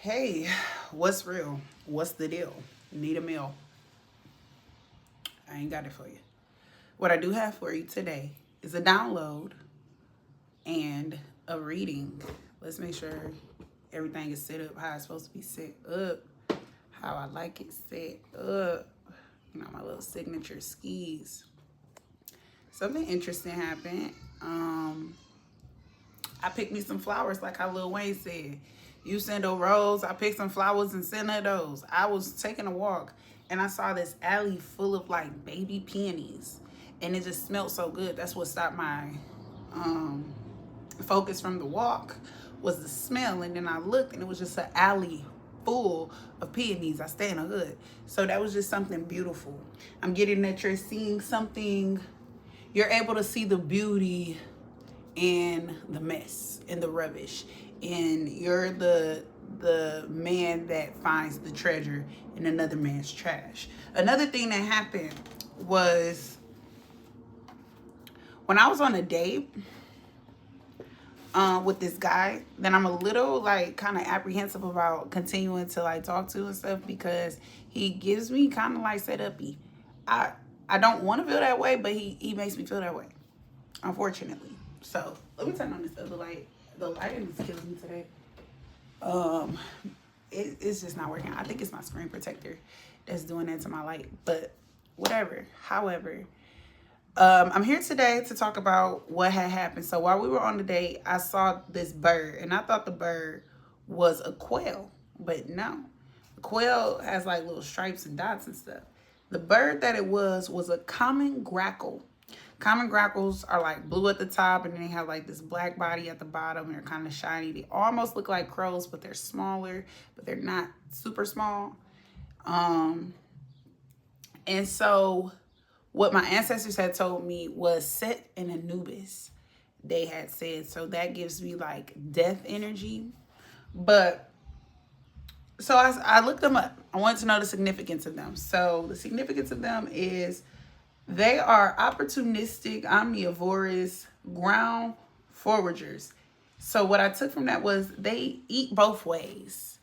Hey, what's real? What's the deal? Need a meal? I ain't got it for you. What I do have for you today is a download and a reading. Let's make sure everything is set up how it's supposed to be set up, how I like it set up. You know, my little signature skis. Something interesting happened. I picked me some flowers like how Lil Wayne said. You send a rose, I picked some flowers and sent her those. I was taking a walk and I saw this alley full of like baby peonies. And it just smelled so good. That's what stopped my focus from the walk was the smell. And then I looked and it was just an alley full of peonies. I stay in a hood. So that was just something beautiful. I'm getting that you're seeing something, you're able to see the beauty in the mess and the rubbish, and you're the man that finds the treasure in another man's trash. Another thing that happened was when I was on a date with this guy, then I'm a little like kind of apprehensive about continuing to like talk to and stuff because he gives me kind of like set uppy. I don't want to feel that way, but he makes me feel that way, unfortunately. So let me turn on this other light. The lighting is killing me today. It's just not working. I think it's my screen protector that's doing that to my light, but whatever. However, I'm here today to talk about what had happened. So while we were on the date, I saw this bird and I thought the bird was a quail, but no. The quail has like little stripes and dots and stuff. The bird that it was a common grackle. Common grackles are like blue at the top and then they have like this black body at the bottom and they're kind of shiny. They almost look like crows, but they're smaller, but they're not super small. And so what my ancestors had told me was Set in Anubis, they had said. So that gives me like death energy. But so I looked them up. I wanted to know the significance of them. So the significance of them is they are opportunistic, omnivorous, ground foragers. So what I took from that was they eat both ways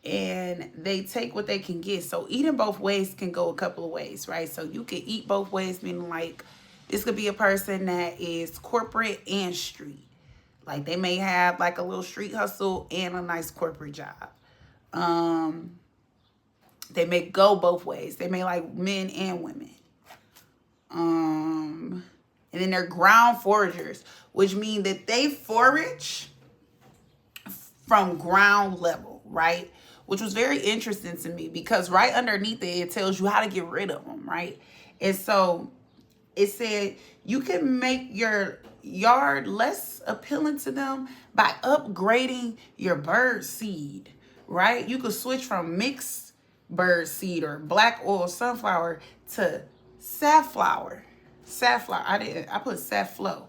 and they take what they can get. So eating both ways can go a couple of ways, right? So you can eat both ways, meaning like this could be a person that is corporate and street. Like they may have like a little street hustle and a nice corporate job. They may go both ways. They may like men and women. And then they're ground foragers, which mean that they forage from ground level, right? Which was very interesting to me because right underneath it tells you how to get rid of them, right? And so it said you can make your yard less appealing to them by upgrading your bird seed, right? You could switch from mixed bird seed or black oil sunflower to safflower. I put safflow.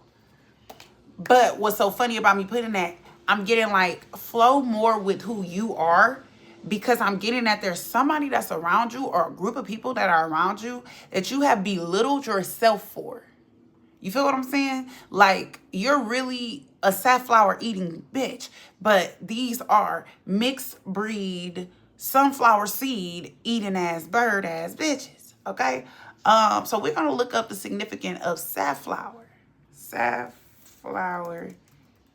But what's so funny about me putting that, I'm getting like flow more with who you are, because I'm getting that there's somebody that's around you or a group of people that are around you that you have belittled yourself for. You feel what I'm saying? Like you're really a safflower eating bitch, but these are mixed breed sunflower seed eating ass bird ass bitches. Okay. So we're going to look up the significance of safflower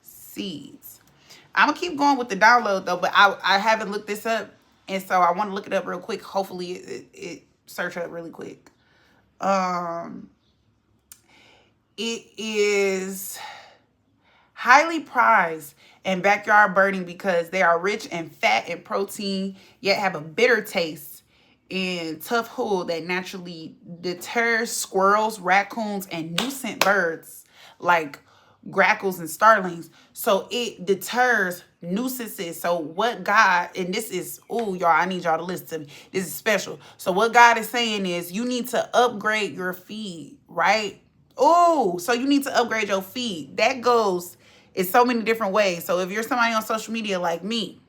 seeds. I'm going to keep going with the download though, but I haven't looked this up. And so I want to look it up real quick. Hopefully it search up really quick. It is highly prized in backyard birding because they are rich in fat and protein, yet have a bitter taste and tough hull that naturally deters squirrels, raccoons, and nuisance birds like grackles and starlings. So it deters nuisances. So what God, and this is, oh, y'all, I need y'all to listen to me. This is special. So what God is saying is you need to upgrade your feed, right? Oh, so you need to upgrade your feed. That goes in so many different ways. So if you're somebody on social media like me,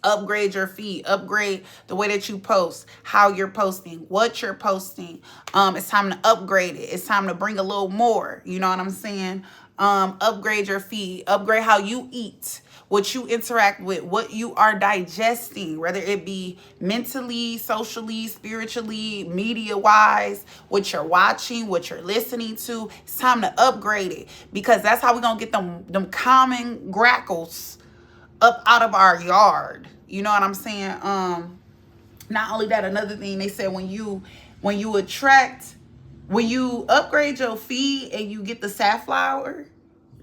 upgrade your feed, upgrade the way that you post, how you're posting, what you're posting. It's time to upgrade it. It's time to bring a little more. You know what I'm saying? upgrade your feed, upgrade how you eat, what you interact with, what you are digesting, whether it be mentally, socially, spiritually, media-wise, what you're watching, what you're listening to. It's time to upgrade it, because that's how we're going to get them common grackles up out of our yard. You know what I'm saying? Not only that, another thing they said, when you upgrade your feed and you get the safflower,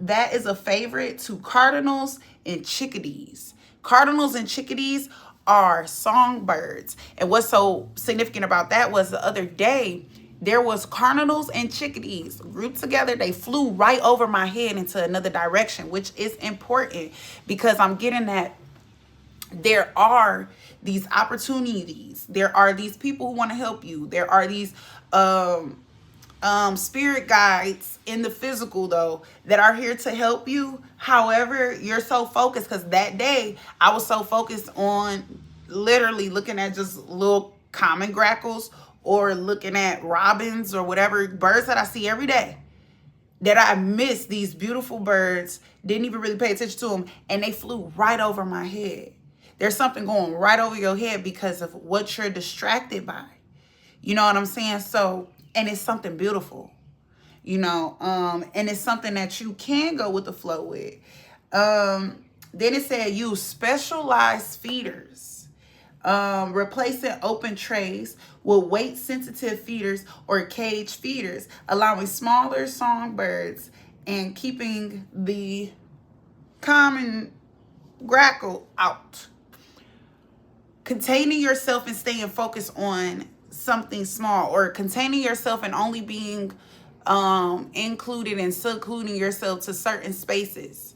that is a favorite to cardinals and chickadees. Cardinals and chickadees are songbirds. And what's so significant about that was the other day, there was cardinals and chickadees grouped together. They flew right over my head into another direction, which is important, because I'm getting that there are these opportunities. There are these people who want to help you. There are these spirit guides in the physical, though, that are here to help you. However, you're so focused, because that day I was so focused on literally looking at just little common grackles, or looking at robins or whatever birds that I see every day, that I missed these beautiful birds, didn't even really pay attention to them, and they flew right over my head. There's something going right over your head because of what you're distracted by. You know what I'm saying? So, and it's something beautiful, you know, and it's something that you can go with the flow with. Then it said use specialized feeders, replacing open trays with weight-sensitive feeders or cage feeders, allowing smaller songbirds and keeping the common grackle out. Containing yourself and staying focused on something small, or containing yourself and only being included and secluding yourself to certain spaces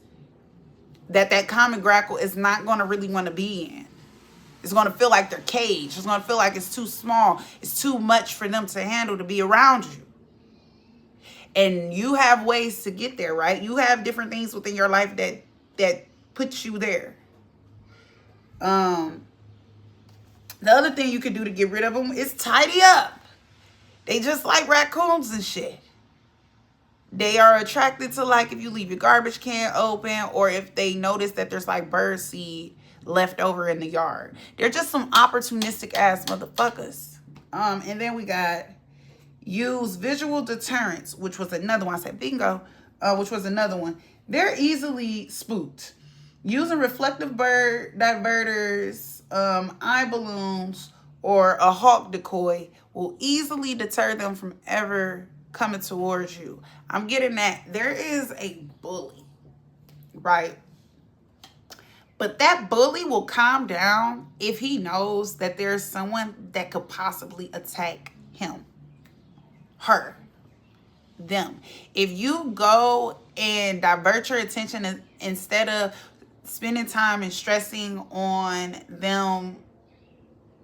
that common grackle is not going to really want to be in. It's going to feel like they're caged. It's going to feel like it's too small. It's too much for them to handle, to be around you. And you have ways to get there, right? You have different things within your life that puts you there. The other thing you could do to get rid of them is tidy up. They just like raccoons and shit. They are attracted to, like, if you leave your garbage can open, or if they notice that there's like bird seed left over in the yard. They're just some opportunistic ass motherfuckers. And then we got use visual deterrents, which was another one. I said bingo, which was another one. They're easily spooked. Using reflective bird diverters, eye balloons, or a hawk decoy will easily deter them from ever coming towards you. I'm getting that there is a bully, right? But that bully will calm down if he knows that there's someone that could possibly attack him, her, them. If you go and divert your attention, instead of spending time and stressing on them,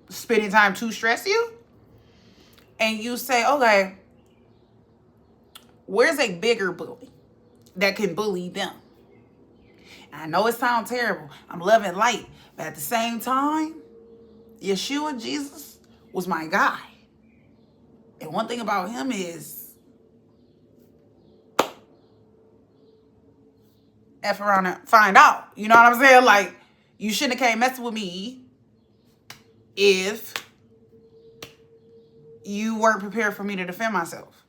spending time to stress you, and you say, okay, where's a bigger bully that can bully them? I know it sounds terrible. I'm loving light. But at the same time, Yeshua, Jesus, was my guy. And one thing about him is, F around and find out. You know what I'm saying? Like, you shouldn't have came messing with me if you weren't prepared for me to defend myself.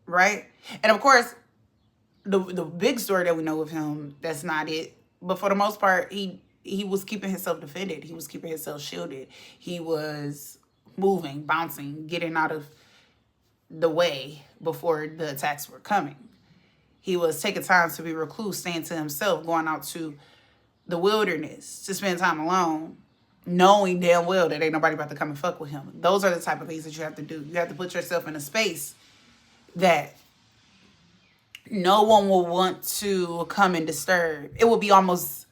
Right? And of course, the big story that we know of him, that's not it. But for the most part, he was keeping himself defended. He was keeping himself shielded. He was moving, bouncing, getting out of the way before the attacks were coming. He was taking time to be recluse, staying to himself, going out to the wilderness to spend time alone, knowing damn well that ain't nobody about to come and fuck with him. Those are the type of things that you have to do. You have to put yourself in a space that no one will want to come and disturb. It will be almost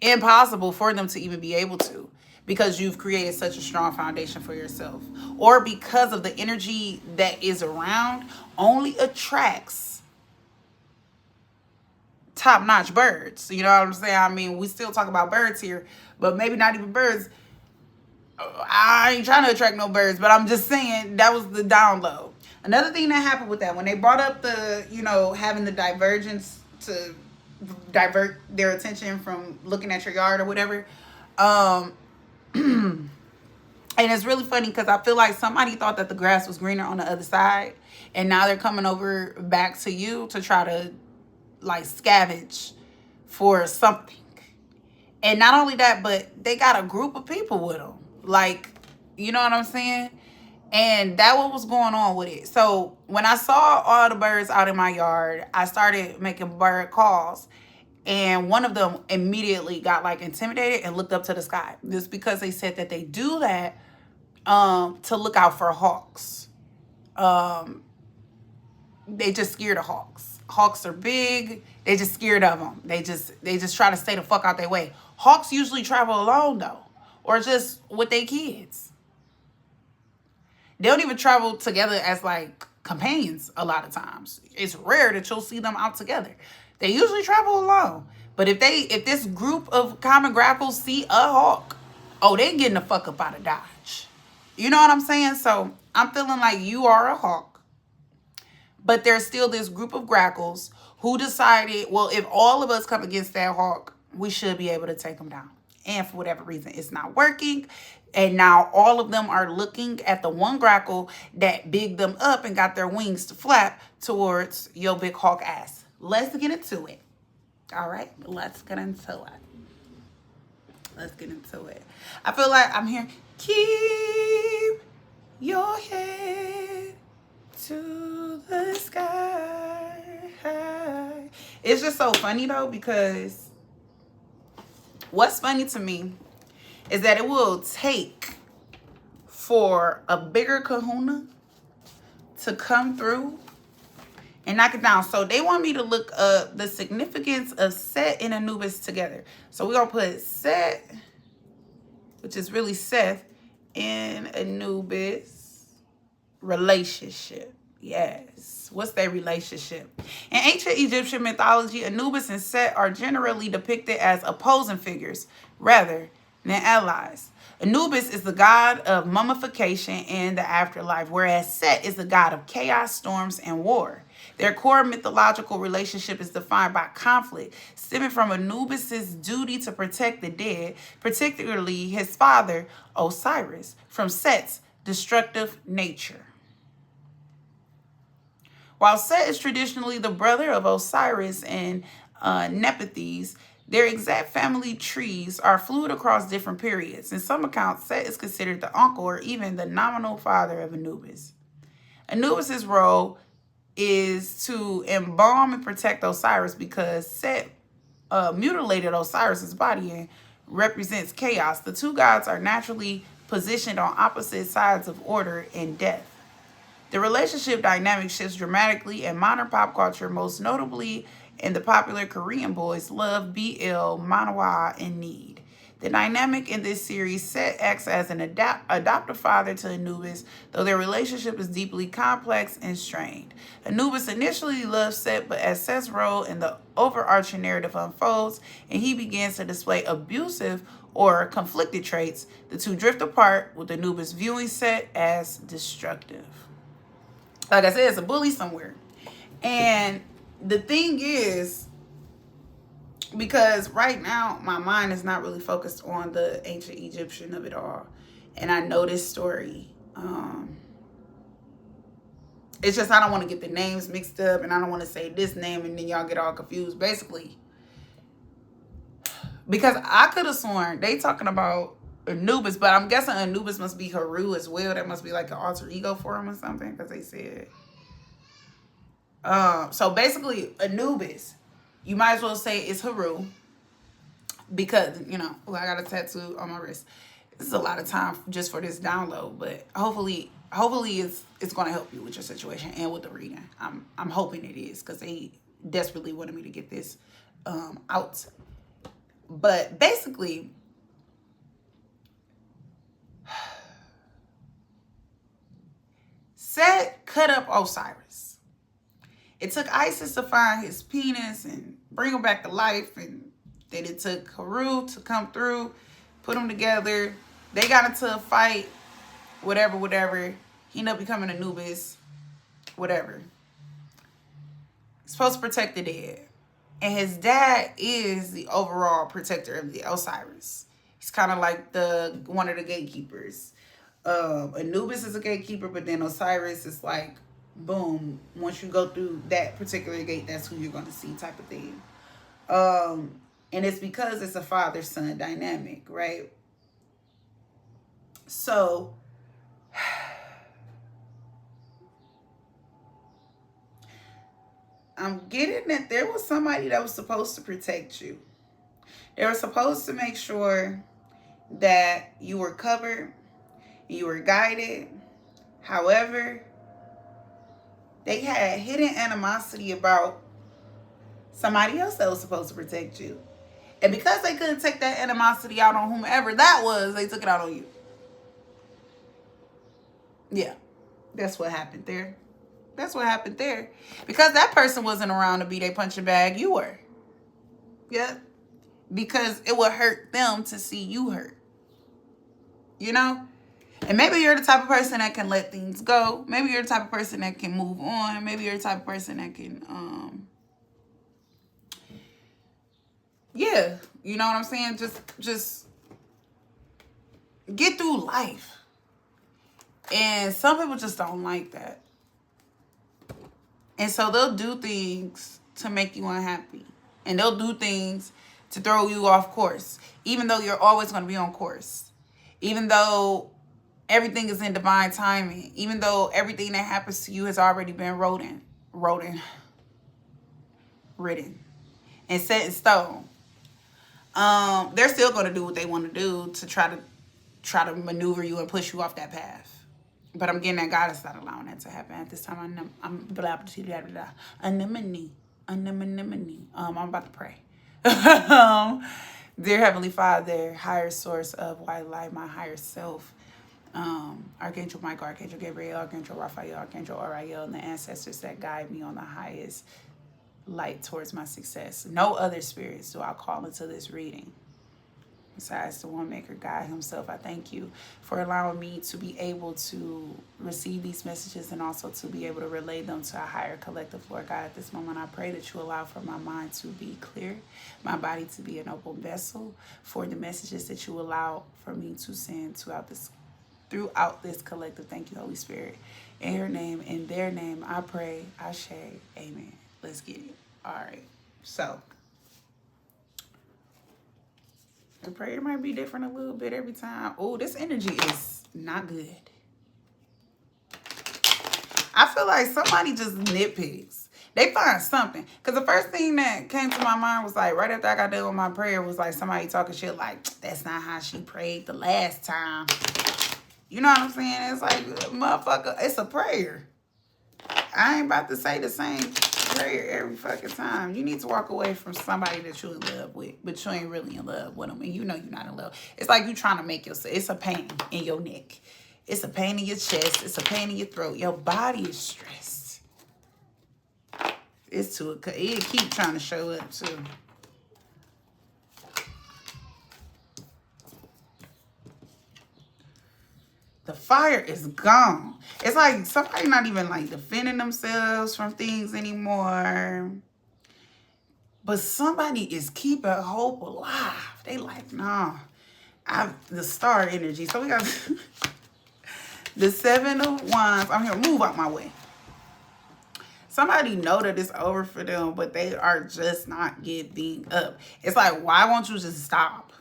impossible for them to even be able to, because you've created such a strong foundation for yourself, or because of the energy that is around only attracts top-notch birds. You know what I'm saying? I mean, we still talk about birds here, but maybe not even birds. I ain't trying to attract no birds, but I'm just saying that was the download. Another thing that happened with that, when they brought up the, having the divergence to divert their attention from looking at your yard or whatever. And it's really funny because I feel like somebody thought that the grass was greener on the other side, and now they're coming over back to you to try to like scavenge for something. And not only that, but they got a group of people with them. Like, you know what I'm saying? And that what was going on with it. So when I saw all the birds out in my yard, I started making bird calls. And one of them immediately got like intimidated and looked up to the sky. Just because they said that they do that to look out for hawks. They just scared of hawks. Hawks are big. They just scared of them. They just try to stay the fuck out their way. Hawks usually travel alone though, or just with their kids. They don't even travel together as like companions a lot of times. It's rare that you'll see them out together. They usually travel alone. But if this group of common grackles see a hawk, oh, they getting the fuck up out of Dodge. You know what I'm saying? So I'm feeling like you are a hawk. But there's still this group of grackles who decided, well, if all of us come against that hawk, we should be able to take them down. And for whatever reason, it's not working. And now all of them are looking at the one grackle that bigged them up and got their wings to flap towards your big hawk ass. Let's get into it. All right, let's get into it. Let's get into it. I feel like I'm hearing, keep your head to the sky. It's just so funny though, because what's funny to me is that it will take for a bigger kahuna to come through and knock it down. So they want me to look up the significance of Set and Anubis together. So we're going to put Set, which is really Seth, and Anubis relationship. Yes. What's their relationship? In ancient Egyptian mythology, Anubis and Set are generally depicted as opposing figures rather than allies. Anubis is the god of mummification and the afterlife, whereas Set is the god of chaos, storms, and war. Their core mythological relationship is defined by conflict, stemming from Anubis' duty to protect the dead, particularly his father, Osiris, from Set's destructive nature. While Set is traditionally the brother of Osiris and Nephthys, their exact family trees are fluid across different periods. In some accounts, Set is considered the uncle or even the nominal father of Anubis. Anubis' role is to embalm and protect Osiris because Set mutilated Osiris' body and represents chaos. The two gods are naturally positioned on opposite sides of order and death. The relationship dynamic shifts dramatically in modern pop culture, most notably in the popular Korean boys Love, BL, Manhwa, and Need. The dynamic in this series, Set acts as an adoptive father to Anubis, though their relationship is deeply complex and strained. Anubis initially loves Set, but as Set's role in the overarching narrative unfolds and he begins to display abusive or conflicted traits, the two drift apart, with Anubis viewing Set as destructive. Like I said, it's a bully somewhere. And the thing is, because right now my mind is not really focused on the ancient Egyptian of it all, and I know this story, it's just I don't want to get the names mixed up, and I don't want to say this name and then y'all get all confused, basically, because I could have sworn they talking about Anubis, but I'm guessing Anubis must be Haru as well. That must be like an alter ego for him or something, because they said so basically Anubis, you might as well say it's Haru, because, I got a tattoo on my wrist. This is a lot of time just for this download, but hopefully it's going to help you with your situation and with the reading. I'm hoping it is, because they desperately wanted me to get this out. But basically, Set cut up Osiris. It took Isis to find his penis and bring him back to life, and then it took Haru to come through, put them together. They got into a fight, whatever. He ended up becoming Anubis. whatever. He's supposed to protect the dead. And his dad is the overall protector of the Osiris. He's kind of like one of the gatekeepers. Anubis is a gatekeeper, but then Osiris is like, boom, once you go through that particular gate, that's who you're going to see, type of thing. And it's because it's a father-son dynamic, right? So I'm getting that there was somebody that was supposed to protect you. They were supposed to make sure that you were covered, you were guided. However, they had hidden animosity about somebody else that was supposed to protect you. And because they couldn't take that animosity out on whomever that was, they took it out on you. Yeah, that's what happened there. That's what happened there. Because that person wasn't around to be their punching bag, you were. Yeah. Because it would hurt them to see you hurt. You know? And maybe you're the type of person that can let things go. Maybe you're the type of person that can move on. Maybe you're the type of person that can, yeah, you know what I'm saying? Just get through life. And some people just don't like that. And so they'll do things to make you unhappy. And they'll do things to throw you off course. Even though you're always going to be on course. Even though everything is in divine timing. Even though everything that happens to you has already been written, and set in stone. They're still going to do what they want to do to try to maneuver you and push you off that path. But I'm getting that God is not allowing that to happen at this time. I'm blah, blah, blah, blah, blah. Anemone. I'm about to pray. Dear Heavenly Father, higher source of white light, my higher self, Archangel Michael, Archangel Gabriel, Archangel Raphael, Archangel Oriel, and the ancestors that guide me on the highest light towards my success. No other spirits do I call into this reading besides the one maker, God himself. I thank you for allowing me to be able to receive these messages and also to be able to relay them to a higher collective, Lord God. At this moment, I pray that you allow for my mind to be clear, my body to be an open vessel for the messages that you allow for me to send throughout this collective. Thank you, Holy Spirit. In your name, in their name, I pray, Ashe, amen. Let's get it. All right. So the prayer might be different a little bit every time. Oh, this energy is not good. I feel like somebody just nitpicks. They find something. Because the first thing that came to my mind was like, right after I got done with my prayer, was like somebody talking shit like, that's not how she prayed the last time. You know what I'm saying? It's like, motherfucker, it's a prayer. I ain't about to say the same prayer every fucking time. You need to walk away from somebody that you're in love with, but you ain't really in love with them, and you know you're not in love. It's like you trying to make yourself. It's a pain in your neck. It's a pain in your chest. It's a pain in your throat. Your body is stressed. It keep trying to show up too. The fire is gone. It's like somebody not even like defending themselves from things anymore. But somebody is keeping hope alive. They like, nah. The star energy. So we got the 7 of Wands. I'm here. Move out my way. Somebody know that it's over for them, but they are just not giving up. It's like, why won't you just stop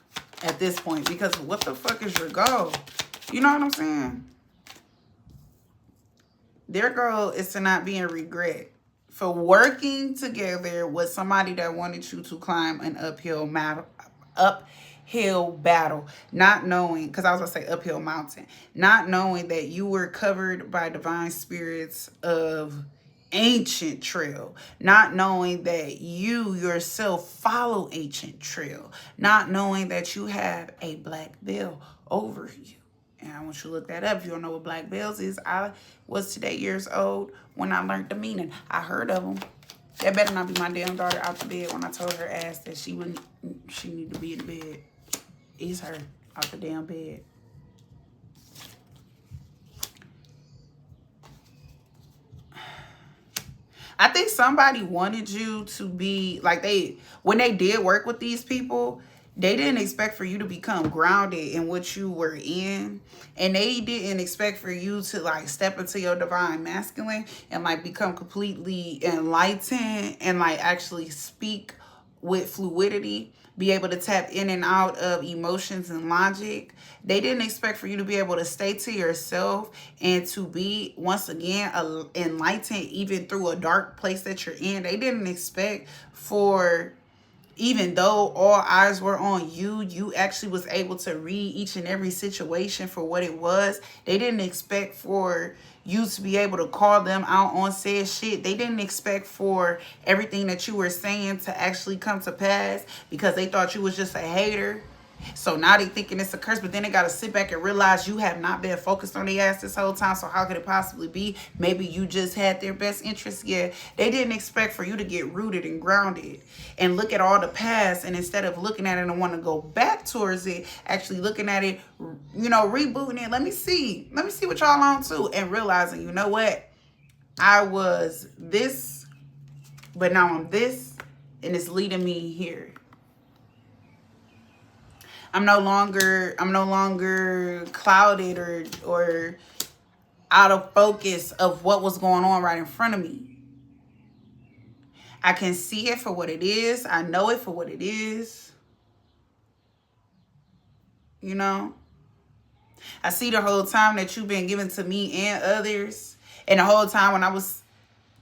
at this point? Because what the fuck is your goal? You know what I'm saying? Their goal is to not be in regret for working together with somebody that wanted you to climb an uphill battle, not knowing, because I was going to say uphill mountain, not knowing that you were covered by divine spirits of ancient trail, not knowing that you yourself follow ancient trail, not knowing that you have a black veil over you. And I want you to look that up. If you don't know what black veils is, I was today years old when I learned the meaning. I heard of them. That better not be my damn daughter out the bed when I told her ass that she need to be in bed. It's her out the damn bed. I think somebody wanted you to be like, when they did work with these people, they didn't expect for you to become grounded in what you were in. And they didn't expect for you to like step into your divine masculine and like become completely enlightened and like actually speak with fluidity, be able to tap in and out of emotions and logic. They didn't expect for you to be able to stay to yourself and to be, once again, enlightened even through a dark place that you're in. They didn't expect for, even though all eyes were on you, you actually was able to read each and every situation for what it was. They didn't expect for you to be able to call them out on said shit. They didn't expect for everything that you were saying to actually come to pass because they thought you was just a hater. So now they thinking it's a curse, but then they got to sit back and realize you have not been focused on their ass this whole time. So how could it possibly be? Maybe you just had their best interests. Yeah, they didn't expect for you to get rooted and grounded and look at all the past. And instead of looking at it and want to go back towards it, actually looking at it, you know, rebooting it. Let me see what y'all on to, and realizing, you know what? I was this, but now I'm this, and it's leading me here. I'm no longer clouded or out of focus of what was going on right in front of me. I can see it for what it is. I know it for what it is. You know? I see the whole time that you've been giving to me and others. And the whole time when I was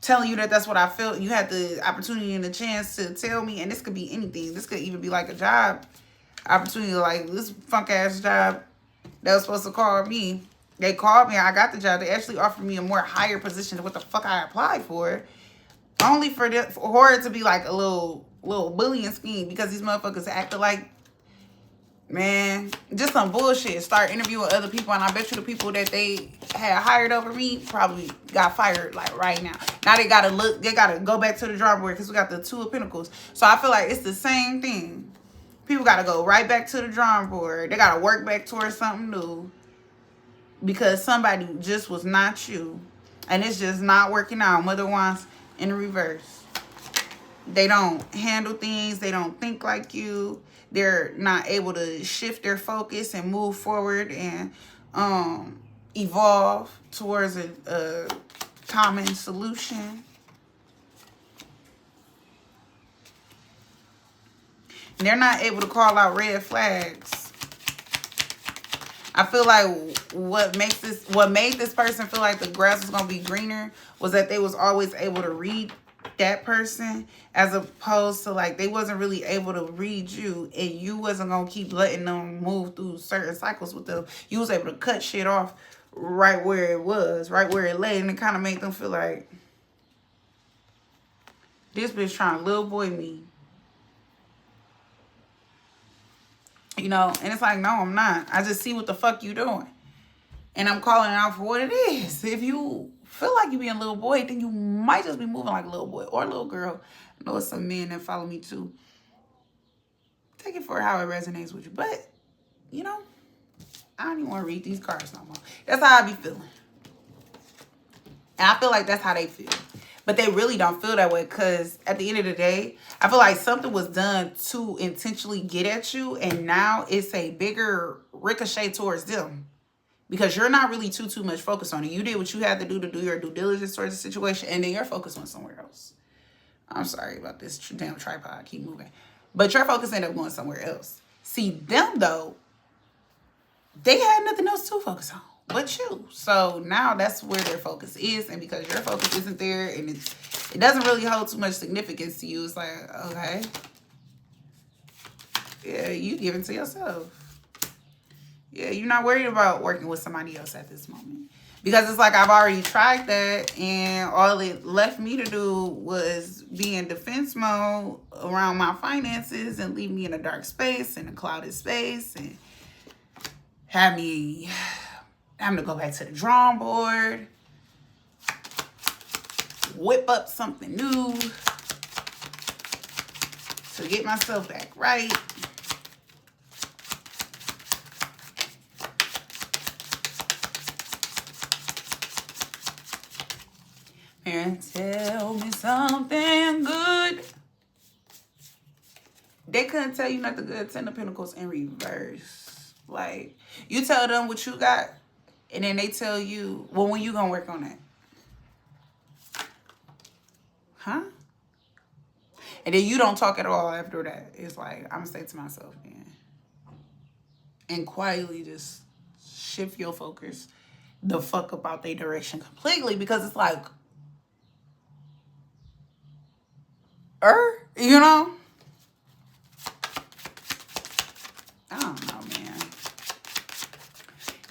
telling you that that's what I felt, you had the opportunity and the chance to tell me. And this could be anything. This could even be like a job opportunity, like this funk ass job that was supposed to call me. They called me. I got the job. They actually offered me a more higher position than what the fuck I applied for. Only for it to be like a little bullying scheme because these motherfuckers acted like, man, just some bullshit. Start interviewing other people, and I bet you the people that they had hired over me probably got fired like right now. Now they gotta go back to the drawing board because we got the Two of Pentacles. So I feel like it's the same thing. People got to go right back to the drawing board. They got to work back towards something new because somebody just was not you. And it's just not working out. Mother Wands in the reverse. They don't handle things. They don't think like you. They're not able to shift their focus and move forward and evolve towards a common solution. They're not able to call out red flags. I feel like what made this person feel like the grass was going to be greener was that they was always able to read that person, as opposed to like they wasn't really able to read you, and you wasn't going to keep letting them move through certain cycles with them. You was able to cut shit off right where it was, right where it lay, and it kind of made them feel like this bitch trying to little boy me. You know, and it's like, no, I'm not. I just see what the fuck you doing. And I'm calling it out for what it is. If you feel like you being a little boy, then you might just be moving like a little boy or a little girl. I know it's some men that follow me too. Take it for how it resonates with you. But, you know, I don't even want to read these cards no more. That's how I be feeling. And I feel like that's how they feel. But they really don't feel that way because at the end of the day, I feel like something was done to intentionally get at you. And now it's a bigger ricochet towards them. Because you're not really too much focused on it. You did what you had to do your due diligence towards the situation. And then your focus went somewhere else. I'm sorry about this damn tripod. Keep moving. But your focus ended up going somewhere else. See, them though, they had nothing else to focus on but you. So now that's where their focus is. And because your focus isn't there and it doesn't really hold too much significance to you, it's like, okay. Yeah, you give it to yourself. Yeah, you're not worried about working with somebody else at this moment. Because it's like I've already tried that, and all it left me to do was be in defense mode around my finances and leave me in a dark space, in a clouded space, and have me having to go back to the drawing board, whip up something new to get myself back right. and tell me something good. They couldn't tell you nothing good. 10 of Pentacles in reverse. Like, you tell them what you got, and then they tell you, well, when you gonna work on that? Huh? And then you don't talk at all after that. It's like, I'm gonna say to myself, man, and quietly just shift your focus the fuck about their direction completely, because it's like, you know? I don't know, man.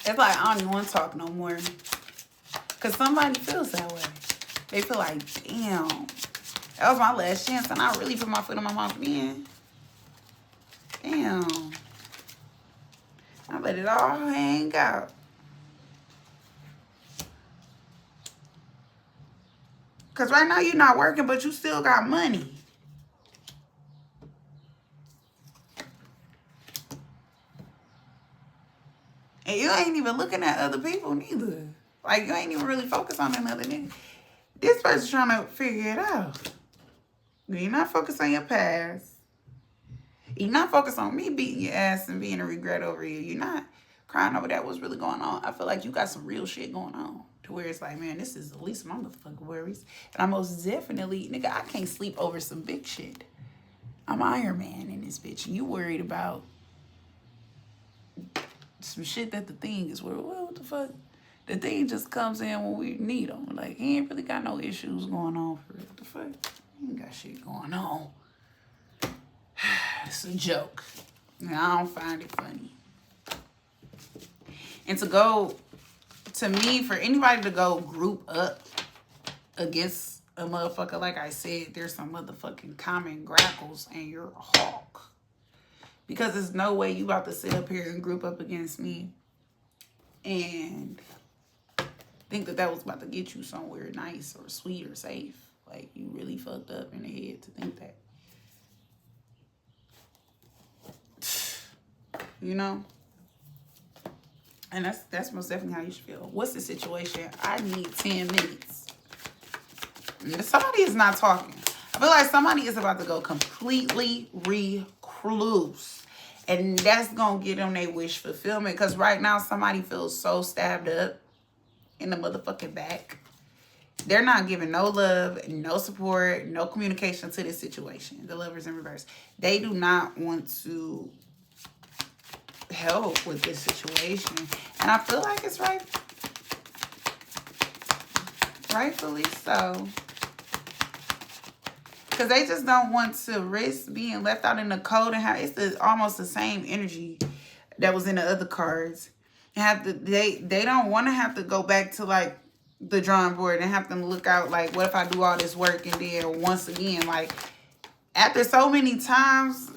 It's like, I don't even want to talk no more. Because somebody feels that way. They feel like, damn, that was my last chance, and I really put my foot in my mouth again. Damn. I let it all hang out. Because right now you're not working, but you still got money. And you ain't even looking at other people neither. Like, you ain't even really focused on another nigga. This person's trying to figure it out. You're not focused on your past. You're not focused on me beating your ass and being a regret over you. You're not crying over that. What's really going on. I feel like you got some real shit going on. To where it's like, man, this is the least of my motherfucking worries. And I most definitely, nigga, I can't sleep over some big shit. I'm Iron Man in this bitch. And you worried about some shit that the thing is worried. Well, what the fuck? The thing just comes in when we need them. Like, he ain't really got no issues going on for real. What the fuck? He ain't got shit going on. It's a joke. And I don't find it funny. And to me, for anybody to go group up against a motherfucker, like I said, there's some motherfucking common grackles and you're a hawk. Because there's no way you about to sit up here and group up against me and think that that was about to get you somewhere nice or sweet or safe. Like, you really fucked up in the head to think that. You know? And that's most definitely how you should feel. What's the situation? I need 10 minutes. Somebody is not talking. I feel like somebody is about to go completely recluse. And that's going to get them their wish fulfillment. Because right now, somebody feels so stabbed up in the motherfucking back. They're not giving no love, no support, no communication to this situation. The Lovers in reverse. They do not want to help with this situation. And I feel like it's rightfully so. Because they just don't want to risk being left out in the cold and it's almost the same energy that was in the other cards. They don't want to have to go back to like the drawing board and have them look out like, what if I do all this work and then once again, like, after so many times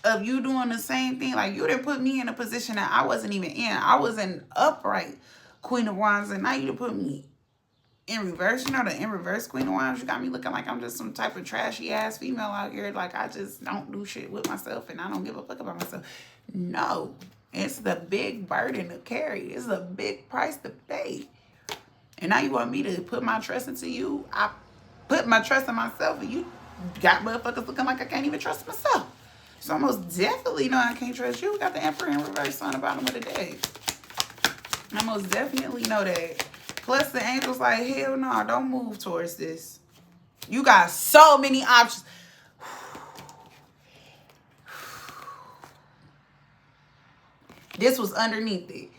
of you doing the same thing, like, you didn't put me in a position that I wasn't even in. I was an upright Queen of Wands, and now you done put me in reverse. You know, the in reverse Queen of Wands, you got me looking like I'm just some type of trashy ass female out here. Like, I just don't do shit with myself and I don't give a fuck about myself. No, it's the big burden to carry. It's a big price to pay. And now you want me to put my trust into you? I put my trust in myself, and you got motherfuckers looking like I can't even trust myself. So I most definitely know I can't trust you. We got the Emperor in reverse on the bottom of the deck. I most definitely know that. Plus the angel's like, hell no, don't move towards this. You got so many options. This was underneath it.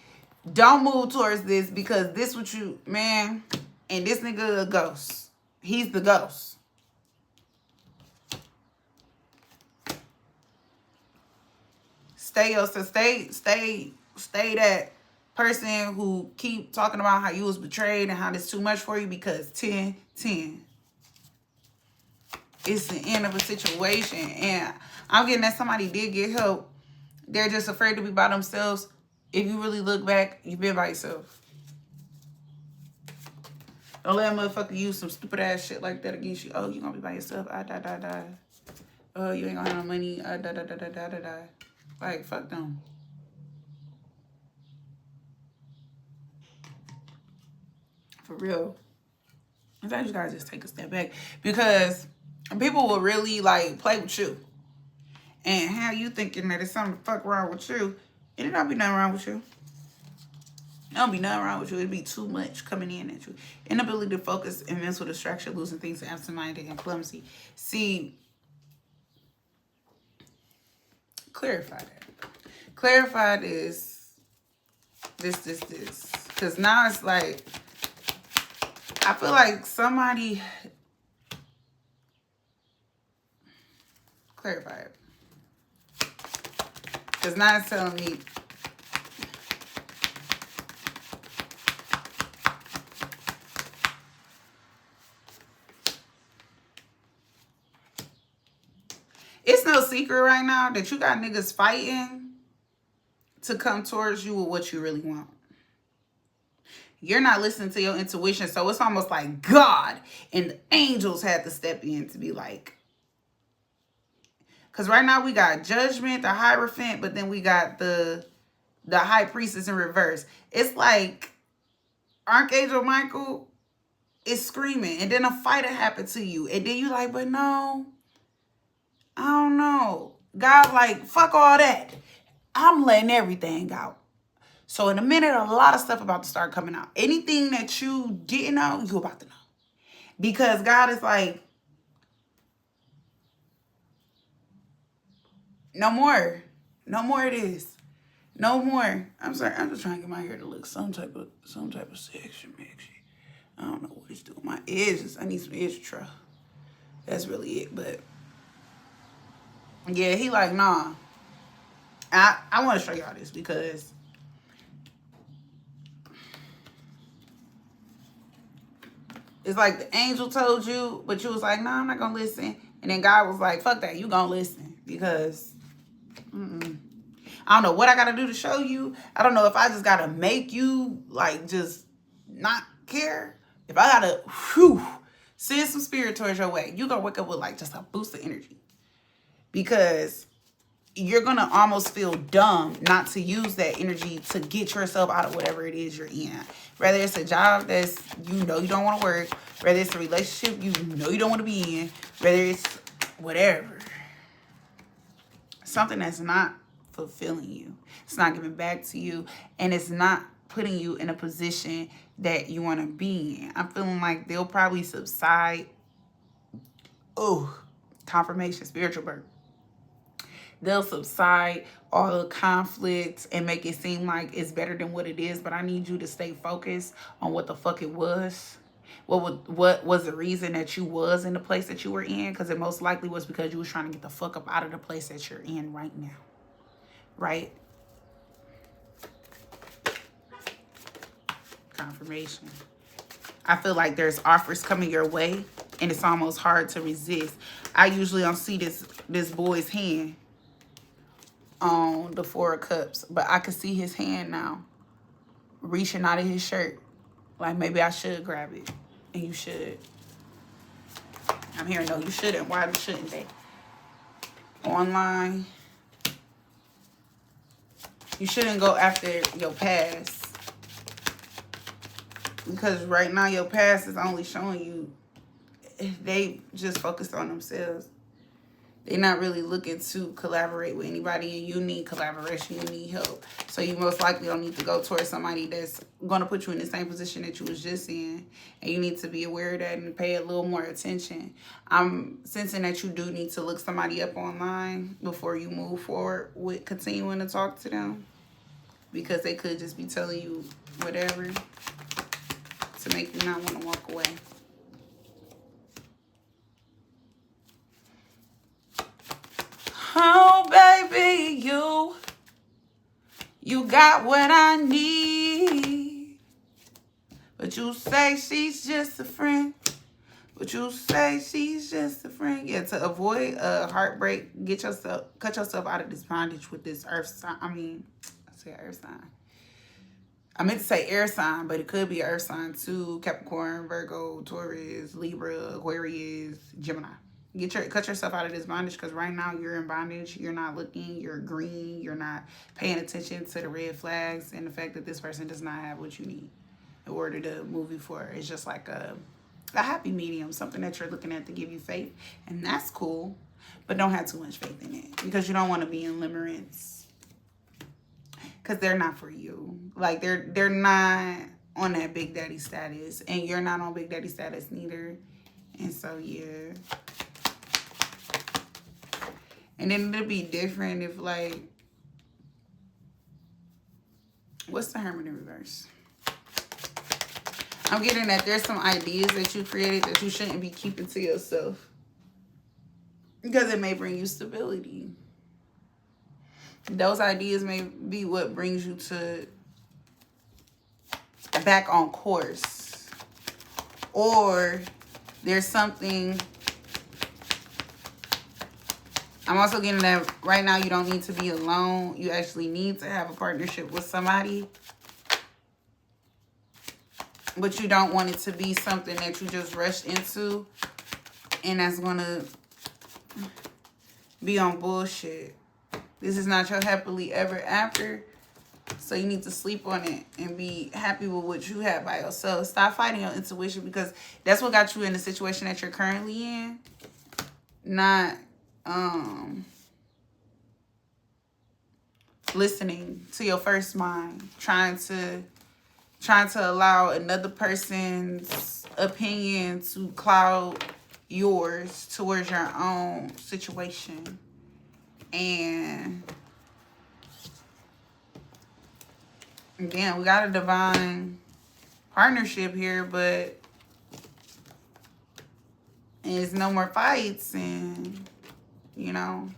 Don't move towards this because this what you, man, and this nigga a ghost. He's the ghost. Stay that person who keep talking about how you was betrayed and how this too much for you, because 10-10. It's the end of a situation. And I'm getting that somebody did get help. They're just afraid to be by themselves. If you really look back, you've been by yourself. Don't let a motherfucker use some stupid ass shit like that against you. Oh, you gonna be by yourself? Die. Oh, you ain't gonna have no money. Die. Like, fuck them. For real. Sometimes you gotta just take a step back, because people will really like play with you and how you thinking that it's something the fuck wrong with you, and it don't be nothing wrong with you. It don't be nothing wrong with you. It'd be too much coming in at you. Inability to focus and mental distraction, losing things, absent-minded and clumsy. See, clarify that. Clarify this. Because now it's like, I feel like somebody, clarify it. Because now it's telling me, it's no secret right now that you got niggas fighting to come towards you with what you really want. You're not listening to your intuition, so it's almost like God and the angels had to step in to be like, because right now we got Judgment, the Hierophant, but then we got the High Priestess in reverse. It's like Archangel Michael is screaming, and then a fight happened to you, and then you like, but no, I don't know. God like, fuck all that. I'm letting everything out. So in a minute, a lot of stuff about to start coming out. Anything that you didn't know, you about to know. Because God is like, no more. No more it is. No more. I'm sorry. I'm just trying to get my hair to look some type of section, actually. I don't know what it's doing. My edges. I need some edge trail. That's really it. But yeah, he like, nah. I want to show y'all this because it's like the angel told you, but you was like, nah, I'm not going to listen. And then God was like, fuck that. You going to listen because I don't know what I got to do to show you. I don't know if I just got to make you like just not care. If I got to send some spirit towards your way, you going to wake up with like just a boost of energy. Because you're going to almost feel dumb not to use that energy to get yourself out of whatever it is you're in. Whether it's a job that's, you know, you don't want to work. Whether it's a relationship you know you don't want to be in. Whether it's whatever. Something that's not fulfilling you. It's not giving back to you. And it's not putting you in a position that you want to be in. I'm feeling like they'll probably subside. Oh, confirmation, spiritual birth. They'll subside all the conflicts and make it seem like it's better than what it is. But I need you to stay focused on what the fuck it was. What was the reason that you was in the place that you were in? Because it most likely was because you was trying to get the fuck up out of the place that you're in right now. Right? Confirmation. I feel like there's offers coming your way and it's almost hard to resist. I usually don't see this boy's hand on the 4 of Cups, but I can see his hand now reaching out of his shirt. Like maybe I should grab it. And you should. I'm hearing no, you shouldn't. Why shouldn't they? Online. You shouldn't go after your past. Because right now your past is only showing you they just focused on themselves. They're not really looking to collaborate with anybody, and you need collaboration, you need help. So you most likely don't need to go towards somebody that's going to put you in the same position that you was just in. And you need to be aware of that and pay a little more attention. I'm sensing that you do need to look somebody up online before you move forward with continuing to talk to them. Because they could just be telling you whatever to make you not want to walk away. Oh, baby, you got what I need. But you say she's just a friend. But you say she's just a friend. Yeah, to avoid a heartbreak, cut yourself out of this bondage with this earth sign. I said earth sign. I meant to say air sign, but it could be earth sign too. Capricorn, Virgo, Taurus, Libra, Aquarius, Gemini. Cut yourself out of this bondage, because right now you're in bondage. You're not looking. You're green. You're not paying attention to the red flags and the fact that this person does not have what you need in order to move you forward. It's just like a a happy medium, something that you're looking at to give you faith. And that's cool. But don't have too much faith in it, because you don't want to be in limerence. Because they're not for you. Like, they're not on that Big Daddy status. And you're not on Big Daddy status neither. And so, yeah. And then it'll be different if, like, what's the Hermit in reverse? I'm getting that there's some ideas that you created that you shouldn't be keeping to yourself, because it may bring you stability. Those ideas may be what brings you to back on course. Or there's something... I'm also getting that right now you don't need to be alone. You actually need to have a partnership with somebody. But you don't want it to be something that you just rushed into, and that's going to be on bullshit. This is not your happily ever after. So you need to sleep on it and be happy with what you have by yourself. Stop fighting your intuition, because that's what got you in the situation that you're currently in. Not listening to your first mind, trying to allow another person's opinion to cloud yours towards your own situation. And again, we got a divine partnership here, but it's no more fights. And, you know,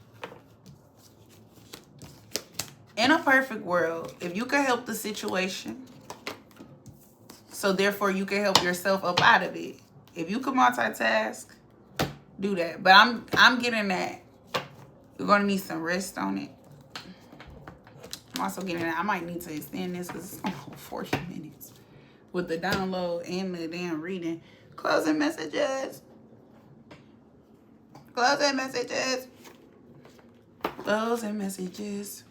in a perfect world, if you could help the situation, so therefore you can help yourself up out of it. If you could multitask, do that. But I'm getting that you're gonna need some rest on it. I'm also getting that I might need to extend this, because it's almost 40 minutes with the download and the damn reading. Closing messages. Closing messages. Closing messages.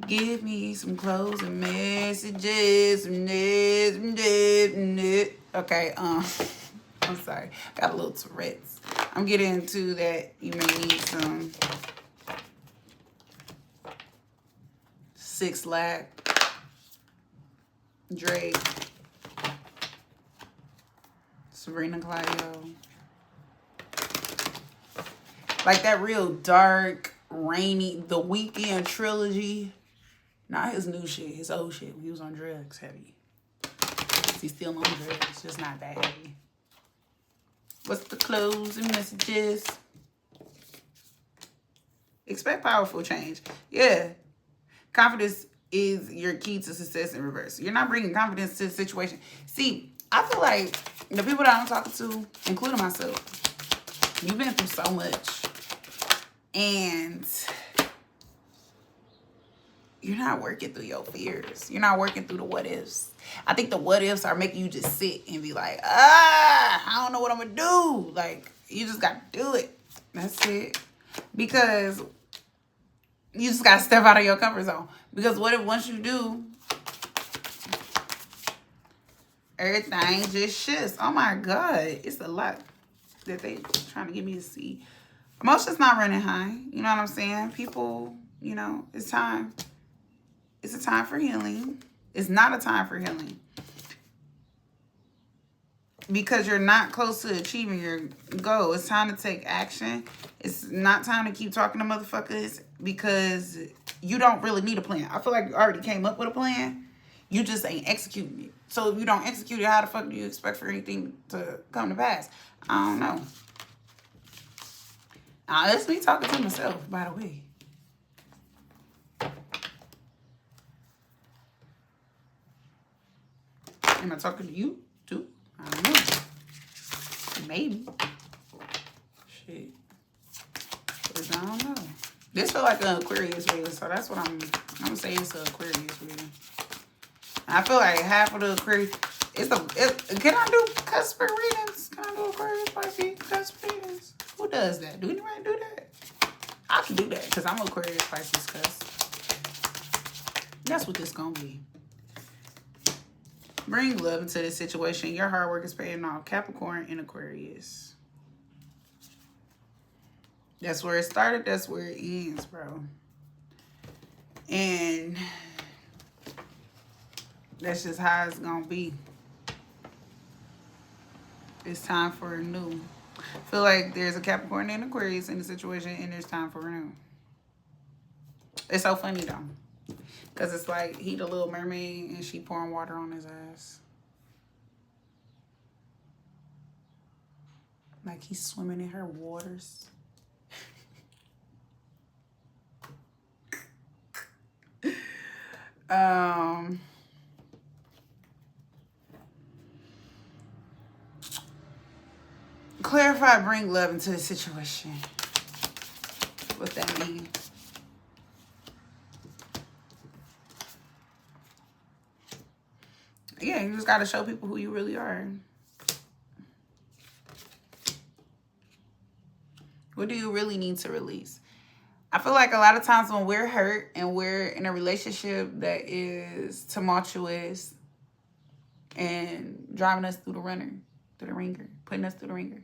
Give me some closing messages. Okay, I'm sorry. Got a little Tourette's. I'm getting into that you may need some 6 Lack, Drake, Sabrina Claudio. Like that real dark, rainy, The Weeknd trilogy. Not his new shit, his old shit when he was on drugs heavy. He's still on drugs, just not that heavy. What's the closing messages? Expect powerful change. Yeah. Confidence is your key to success in reverse. You're not bringing confidence to the situation. See, I feel like the people that I'm talking to, including myself, you've been through so much. And you're not working through your fears. You're not working through the what ifs. I think the what ifs are making you just sit and be like, I don't know what I'm going to do. Like, you just got to do it. That's it. Because you just got to step out of your comfort zone. Because what if once you do, everything just shifts? Oh my God. It's a lot that they trying to get me to see. Emotions not running high. You know what I'm saying? People, you know, it's time. It's a time for healing. It's not a time for healing. Because you're not close to achieving your goal. It's time to take action. It's not time to keep talking to motherfuckers, because you don't really need a plan. I feel like you already came up with a plan. You just ain't executing it. So if you don't execute it, how the fuck do you expect for anything to come to pass? I don't know. That's me talking to myself, by the way. Am I talking to you too? I don't know. Maybe. Shit. But I don't know. This feel like an Aquarius reading, so that's what I'm gonna say. It's an Aquarius reading. I feel like half of the Aquarius. Can I do cusp readings? Can I do Aquarius Pisces cusp readings? Who does that? Do anybody do that? I can do that because I'm Aquarius Pisces cusp. That's what this gonna be. Bring love into this situation. Your hard work is paying off. Capricorn and Aquarius. That's where it started. That's where it ends, bro. And that's just how it's going to be. It's time for a new. I feel like there's a Capricorn and Aquarius in the situation, and there's time for a new. It's so funny, though. Because it's like he the little mermaid, and she pouring water on his ass. Like he's swimming in her waters. Clarify, bring love into the situation. What that mean? Yeah, you just got to show people who you really are. What do you really need to release? I feel like a lot of times when we're hurt and we're in a relationship that is tumultuous and driving us through the ringer, putting us through the ringer.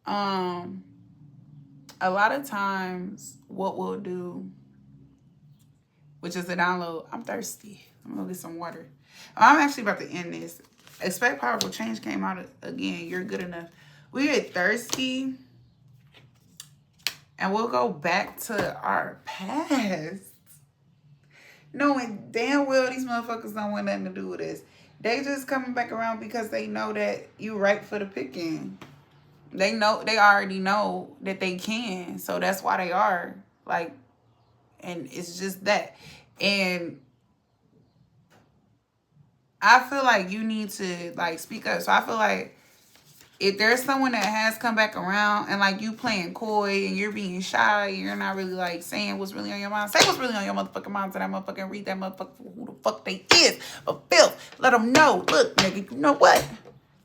A lot of times what we'll do, which is a download. I'm thirsty. I'm gonna get some water. I'm actually about to end this. Expect Powerful Change came out again. You're good enough. We get thirsty. And we'll go back to our past. Knowing damn well these motherfuckers don't want nothing to do with this. They just coming back around because they know that you right for the picking. They already know that they can. So that's why they are. Like, and it's just that. And I feel like you need to, like, speak up. So I feel like if there's someone that has come back around and, like, you playing coy and you're being shy and you're not really, like, saying what's really on your mind, say what's really on your motherfucking mind to that motherfucking read that motherfucker for who the fuck they is. But Phil, let them know. Look, nigga, you know what?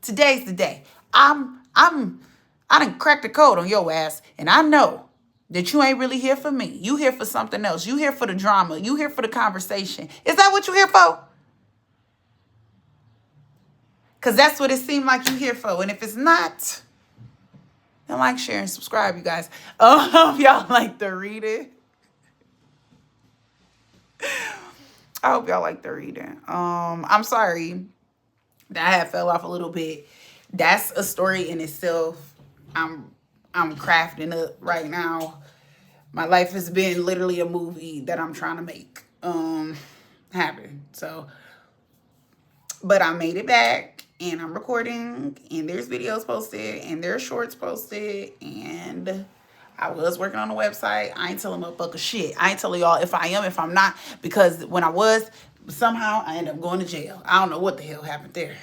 Today's the day. I done cracked the code on your ass, and I know that you ain't really here for me. You here for something else. You here for the drama. You here for the conversation. Is that what you here for? Because that's what it seemed like you here for. And if it's not, then like, share, and subscribe, you guys. Y'all like the reading. I hope y'all like the reading. I'm sorry that I had fell off a little bit. That's a story in itself. I'm crafting up right now. My life has been literally a movie that I'm trying to make happen. So, but I made it back, and I'm recording, and there's videos posted, and there's shorts posted, and I was working on the website. I ain't telling motherfucker shit. I ain't telling y'all if I am, if I'm not, because when I was, somehow I ended up going to jail. I don't know what the hell happened there.